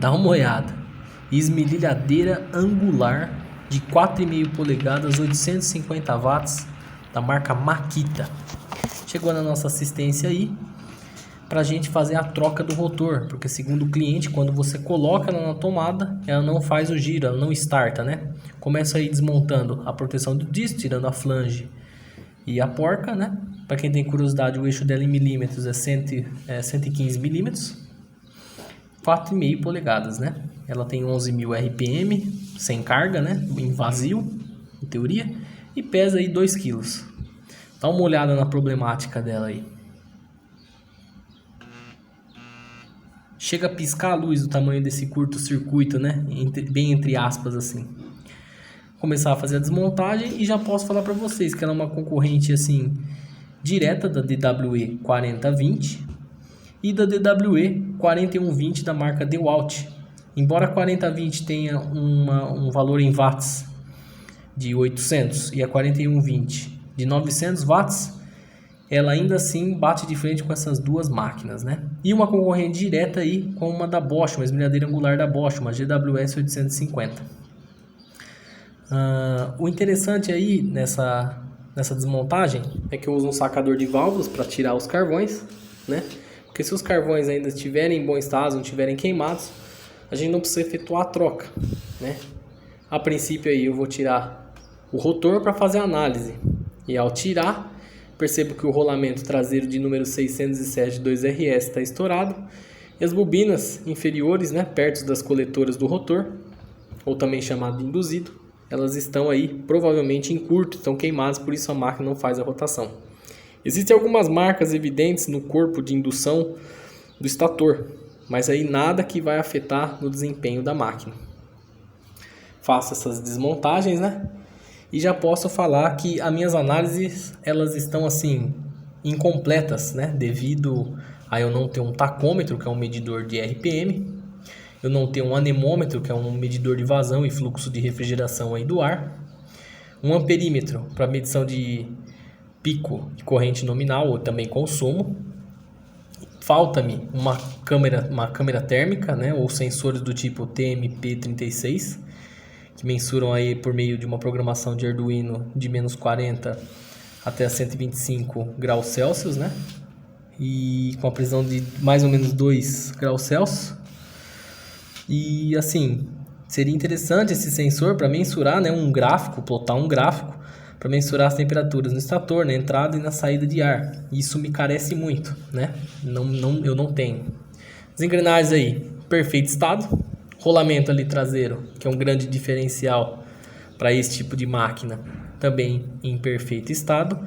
Dá uma olhada. Esmerilhadeira angular de 4,5 polegadas, 850 watts, da marca Makita. Chegou na nossa assistência aí para a gente fazer a troca do rotor, porque segundo o cliente, quando você coloca ela na tomada, ela não faz o giro, ela não starta, né? Começa aí desmontando a proteção do disco, tirando a flange e a porca, né? Para quem tem curiosidade, o eixo dela em milímetros é 115 milímetros, 4,5 polegadas, né? Ela tem 11.000 RPM, sem carga, né? Em vazio, em teoria, e pesa aí 2 quilos. Dá uma olhada na problemática dela aí. Chega a piscar a luz do tamanho desse curto-circuito, né? Bem entre aspas assim. Começar a fazer a desmontagem e já posso falar para vocês que ela é uma concorrente assim direta da DWE 4020 e da DWE 4120 da marca DeWalt. Embora a 4020 tenha um valor em watts de 800 e a 4120 de 900 watts, ela ainda assim bate de frente com essas duas máquinas, né? E uma concorrente direta aí com uma da Bosch, uma esmerilhadeira angular da Bosch, uma GWS 850. O interessante aí nessa desmontagem é que eu uso um sacador de válvulas para tirar os carvões, né? Porque se os carvões ainda estiverem em bom estado, não estiverem queimados, a gente não precisa efetuar a troca, né? A princípio aí eu vou tirar o rotor para fazer a análise. E ao tirar, percebo que o rolamento traseiro de número 607 2RS está estourado. E as bobinas inferiores, né, perto das coletoras do rotor, ou também chamado de induzido, elas estão aí provavelmente em curto, estão queimadas, por isso a máquina não faz a rotação. Existem algumas marcas evidentes no corpo de indução do estator, mas aí nada que vai afetar no desempenho da máquina. Faço essas desmontagens, né? E já posso falar que as minhas análises elas estão assim incompletas, né? Devido a eu não ter um tacômetro, que é um medidor de RPM, eu não ter um anemômetro, que é um medidor de vazão e fluxo de refrigeração aí do ar, um amperímetro para medição de pico de corrente nominal ou também consumo. Falta-me uma câmera térmica, né, ou sensores do tipo TMP36, que mensuram aí por meio de uma programação de Arduino de menos 40 até 125 graus Celsius, né? E com a precisão de mais ou menos 2 graus Celsius. E assim, seria interessante esse sensor para mensurar, né, um gráfico, plotar um gráfico para mensurar as temperaturas no estator, na entrada e na saída de ar. Isso me carece muito, né? Eu não tenho. As engrenagens aí, perfeito estado. Rolamento ali traseiro, que é um grande diferencial para esse tipo de máquina, também em perfeito estado.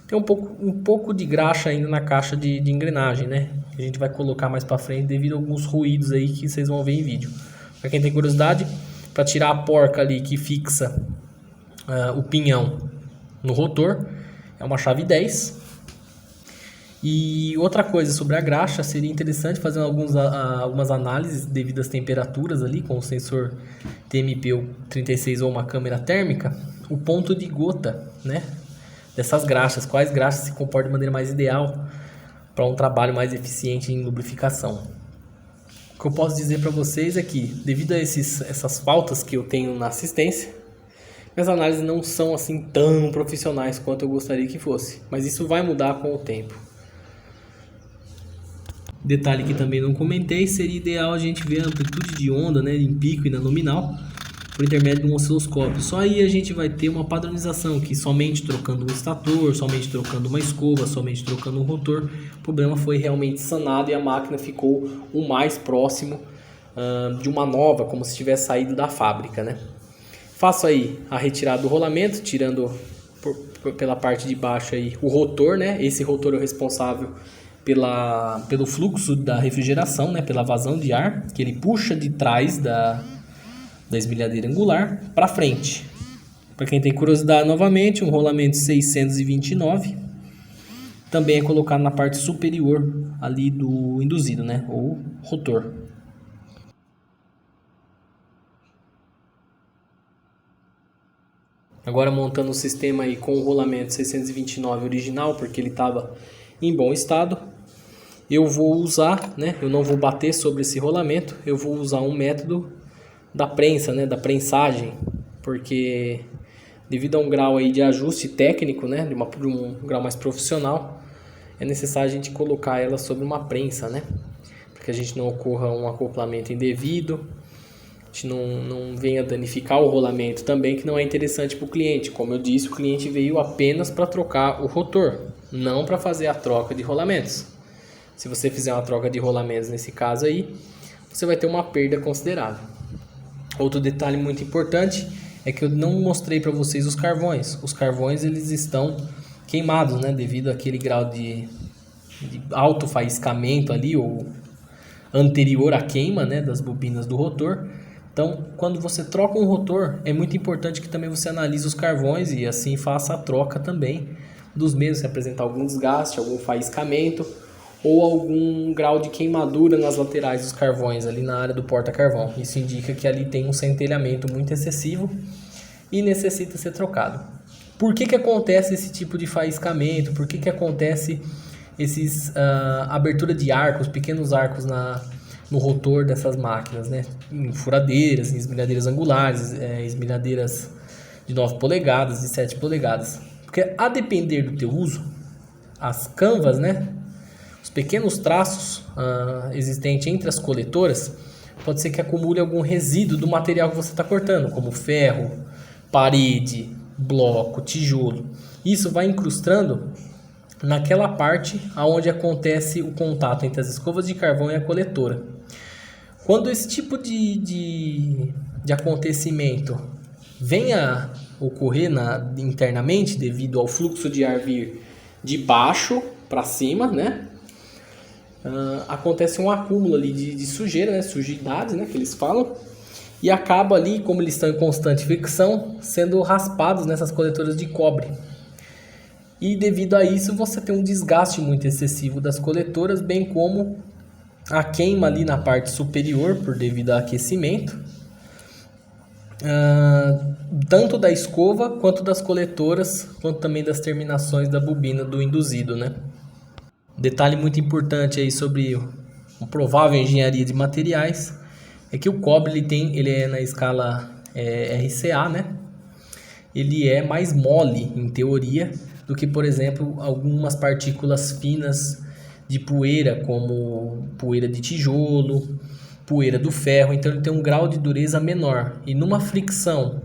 Tem um pouco de graxa ainda na caixa de engrenagem, né? A gente vai colocar mais para frente devido a alguns ruídos aí que vocês vão ver em vídeo. Para quem tem curiosidade, para tirar a porca ali que fixa o pinhão no rotor, é uma chave 10. E outra coisa sobre a graxa, seria interessante fazer algumas análises devido às temperaturas ali com o sensor TMP36 ou uma câmera térmica, o ponto de gota, né, dessas graxas, quais graxas se comportam de maneira mais ideal para um trabalho mais eficiente em lubrificação. O que eu posso dizer para vocês é que, devido a essas faltas que eu tenho na assistência, minhas análises não são assim tão profissionais quanto eu gostaria que fosse, mas isso vai mudar com o tempo. Detalhe que também não comentei, seria ideal a gente ver a amplitude de onda, né, em pico e na nominal, por intermédio de um osciloscópio. Só aí a gente vai ter uma padronização, que somente trocando um estator, somente trocando uma escova, somente trocando um rotor, o problema foi realmente sanado e a máquina ficou o mais próximo de uma nova, como se tivesse saído da fábrica, né? Faço aí a retirada do rolamento, tirando pela parte de baixo aí o rotor, né? Esse rotor é o responsável pelo fluxo da refrigeração, né? Pela vazão de ar, que ele puxa de trás da esmerilhadeira angular para frente. Para quem tem curiosidade, novamente, um rolamento 629 também é colocado na parte superior ali do induzido, né? Ou rotor. Agora montando o sistema aí com o rolamento 629 original, porque ele estava em bom estado. eu vou usar, né, eu não vou bater sobre esse rolamento, eu vou usar um método da prensa, né, da prensagem, porque devido a um grau aí de ajuste técnico, né, de um grau mais profissional, é necessário a gente colocar ela sobre uma prensa, né, para que a gente não ocorra um acoplamento indevido, a gente não venha danificar o rolamento também, que não é interessante para o cliente. Como eu disse, o cliente veio apenas para trocar o rotor, não para fazer a troca de rolamentos. Se você fizer uma troca de rolamentos nesse caso aí, você vai ter uma perda considerável. Outro detalhe muito importante é que eu não mostrei para vocês os carvões. Os carvões eles estão queimados, né, devido àquele grau de alto faiscamento ali, ou anterior à queima, né, das bobinas do rotor. Então, quando você troca um rotor, é muito importante que também você analise os carvões e assim faça a troca também dos mesmos, se apresentar algum desgaste, algum faiscamento ou algum grau de queimadura nas laterais dos carvões, ali na área do porta-carvão. Isso indica que ali tem um centelhamento muito excessivo e necessita ser trocado. Por que acontece esse tipo de faiscamento? Por que acontece abertura de arcos, pequenos arcos no rotor dessas máquinas, né? Em furadeiras, em esmerilhadeiras angulares, esmerilhadeiras de 9 polegadas, de 7 polegadas. Porque a depender do teu uso, as canvas, né? Os pequenos traços existentes entre as coletoras, pode ser que acumule algum resíduo do material que você está cortando, como ferro, parede, bloco, tijolo. Isso vai incrustando naquela parte onde acontece o contato entre as escovas de carvão e a coletora. Quando esse tipo de acontecimento vem a ocorrer internamente, devido ao fluxo de ar vir de baixo para cima, né? Acontece um acúmulo ali de sujeira, né? Sujidades, né? Que eles falam. E acaba ali, como eles estão em constante fricção, sendo raspados nessas coletoras de cobre. E devido a isso você tem um desgaste muito excessivo das coletoras, bem como a queima ali na parte superior por devido ao aquecimento, tanto da escova quanto das coletoras, quanto também das terminações da bobina do induzido, né? Detalhe muito importante aí sobre uma provável engenharia de materiais é que o cobre ele é na escala RCA, né? Ele é mais mole em teoria do que, por exemplo, algumas partículas finas de poeira, como poeira de tijolo, poeira do ferro. Então ele tem um grau de dureza menor. E numa fricção,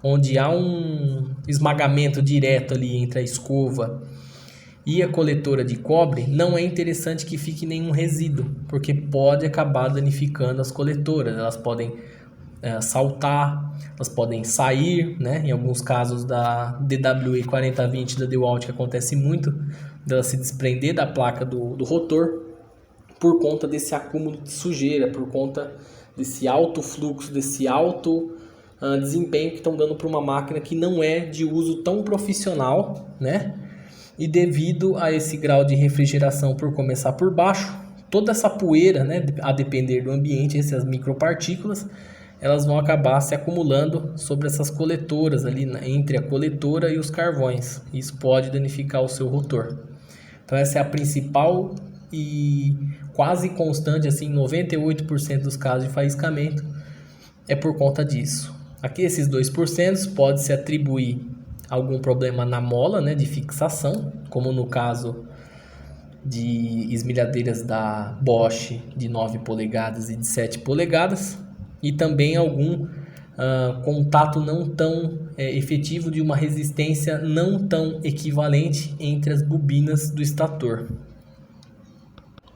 onde há um esmagamento direto ali entre a escova e a coletora de cobre, não é interessante que fique nenhum resíduo, porque pode acabar danificando as coletoras. Elas podem saltar, elas podem sair, né? Em alguns casos da DWE 4020 da DeWalt, que acontece muito dela se desprender da placa do rotor por conta desse acúmulo de sujeira, por conta desse alto fluxo, desse alto desempenho que estão dando para uma máquina que não é de uso tão profissional, né? E devido a esse grau de refrigeração por começar por baixo, toda essa poeira, né, a depender do ambiente, essas micropartículas, elas vão acabar se acumulando sobre essas coletoras ali, entre a coletora e os carvões. Isso pode danificar o seu rotor. Então essa é a principal e quase constante, assim, 98% dos casos de faiscamento é por conta disso. Aqui esses 2% pode se atribuir algum problema na mola, né, de fixação, como no caso de esmerilhadeiras da Bosch de 9 polegadas e de 7 polegadas, e também algum contato não tão efetivo de uma resistência não tão equivalente entre as bobinas do estator.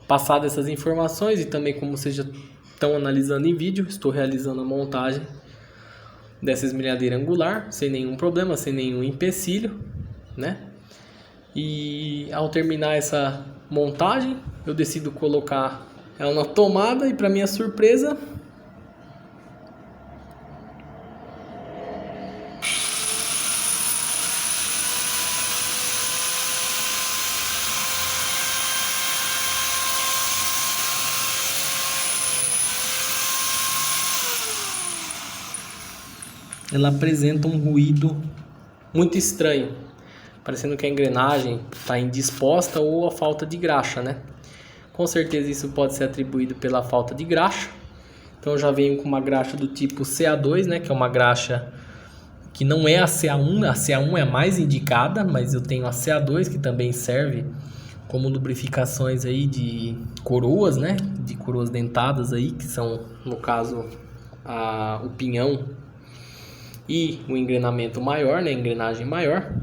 Passadas essas informações, e também como vocês já estão analisando em vídeo, estou realizando a montagem dessa esmerilhadeira angular, sem nenhum problema, sem nenhum empecilho, né? E ao terminar essa montagem, eu decido colocar ela na tomada e, para minha surpresa, ela apresenta um ruído muito estranho, parecendo que a engrenagem está indisposta ou a falta de graxa, né? Com certeza isso pode ser atribuído pela falta de graxa. Então eu já venho com uma graxa do tipo CA2, né, que é uma graxa que não é a CA1, a CA1 é a mais indicada, mas eu tenho a CA2 que também serve como lubrificações aí de coroas, né, de coroas dentadas aí, que são, no caso, o pinhão e o engrenamento maior, né, engrenagem maior.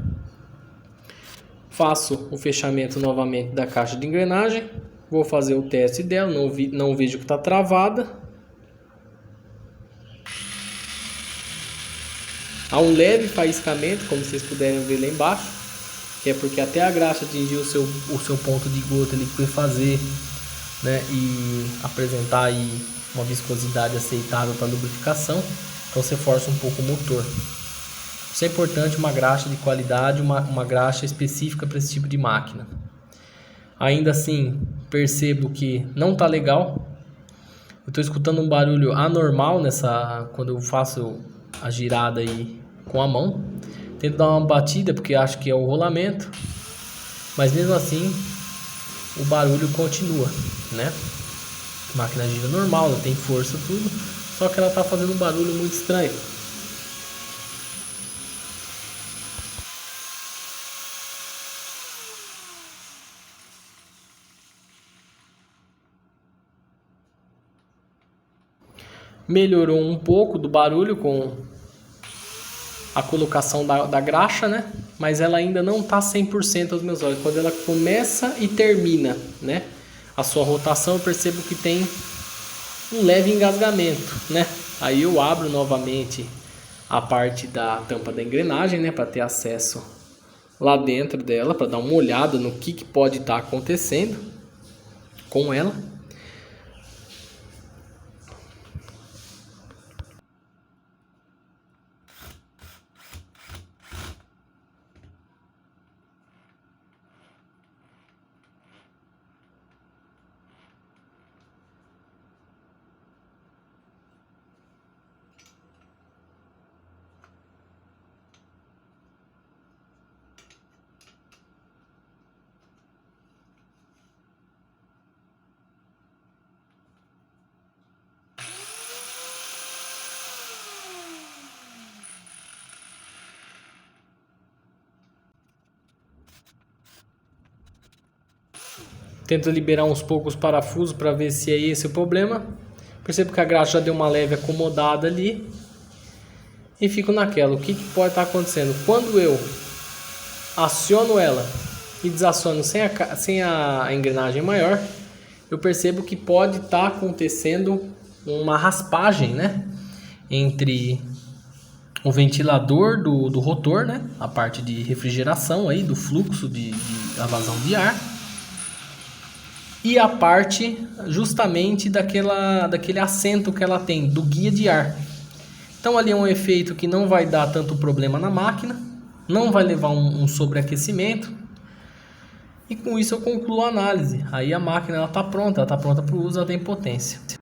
Faço o fechamento novamente da caixa de engrenagem, vou fazer o teste dela, não vejo que está travada. Há um leve faiscamento, como vocês puderem ver lá embaixo, que é porque até a graxa atingir o seu ponto de gota ali que foi fazer, né, e apresentar aí uma viscosidade aceitável para lubrificação, então você força um pouco o motor. Isso é importante, uma graxa de qualidade, uma graxa específica para esse tipo de máquina. Ainda assim, percebo que não está legal. Eu estou escutando um barulho anormal quando eu faço a girada aí com a mão. Tento dar uma batida porque acho que é o rolamento, mas mesmo assim o barulho continua, né? A máquina gira normal, ela tem força tudo, só que ela está fazendo um barulho muito estranho. Melhorou um pouco do barulho com a colocação da graxa, né? Mas ela ainda não está 100% aos meus olhos. Quando ela começa e termina, né, a sua rotação, eu percebo que tem um leve engasgamento, né? Aí eu abro novamente a parte da tampa da engrenagem, né, para ter acesso lá dentro dela, para dar uma olhada no que pode estar acontecendo com ela. Tento liberar uns poucos parafusos para ver se é esse o problema. Percebo que a graxa já deu uma leve acomodada ali. E fico naquela. O que pode estar acontecendo? Quando eu aciono ela e desaciono sem a engrenagem maior, eu percebo que pode estar acontecendo uma raspagem, né, entre o ventilador do rotor, né, a parte de refrigeração aí, do fluxo de a vazão de ar, e a parte justamente daquele assento que ela tem, do guia de ar. Então ali é um efeito que não vai dar tanto problema na máquina, não vai levar um sobreaquecimento, e com isso eu concluo a análise. Aí a máquina está pronta para o uso, ela tem potência.